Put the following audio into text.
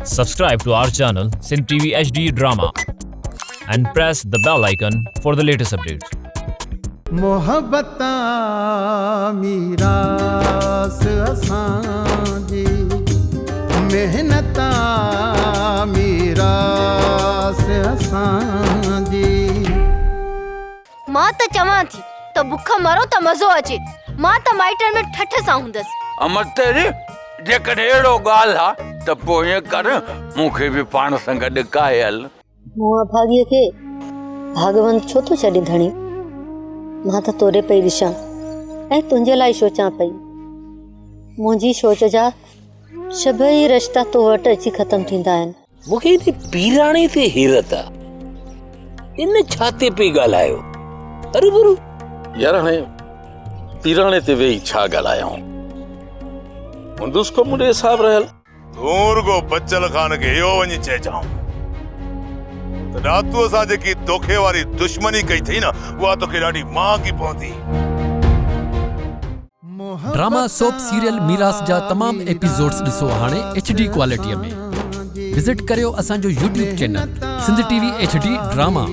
Subscribe to our channel Sindh TV HD Drama and press the bell icon for the latest updates. मोहब्बता मीरास असांजी मेहनता मीरास असांजी मां त चवां थी त बुख मरो त मज़ो अचे। मां त माइटनि में ठठ सां हूंदसि। अमर तेरी जेकॾहिं अहिड़ो ॻाल्हि आहे त पोइ ईअं कर मूंखे बि पाण सां गॾु काए हल। मुआ भाॻीअ खे भॻवान छो थो छॾे धणी? मां त तोरे पई ॾिसां ऐं तुंहिंजे लाइ सोचां पई। मुंहिंजी सोच जा सभई रिश्ता तो वटि अची ख़तम थींदा आहिनि। मूंखे इन पीराणे ते हैरत आहे। इन छाते पे ॻाल्हायो? अरे गुरु यार हाणे पीराणे ते वेही छा ॻाल्हायूं? हुंदुस को मुंहिंजे हिसाब रहल दूर को बच्चल खान के इहो वञी चइजाऊं त रातूअ सां जेकी तोखे वारी दुश्मनी कई थी न उहा तोखे ॾाढी महांगी पवंदी। ड्रामा सोप सीरियल मीरास जा तमाम एपिसोड्स ॾिसो हाणे HD क्वालिटीअ में। विजिट करियो असांजो YouTube channel Sindh TV HD drama.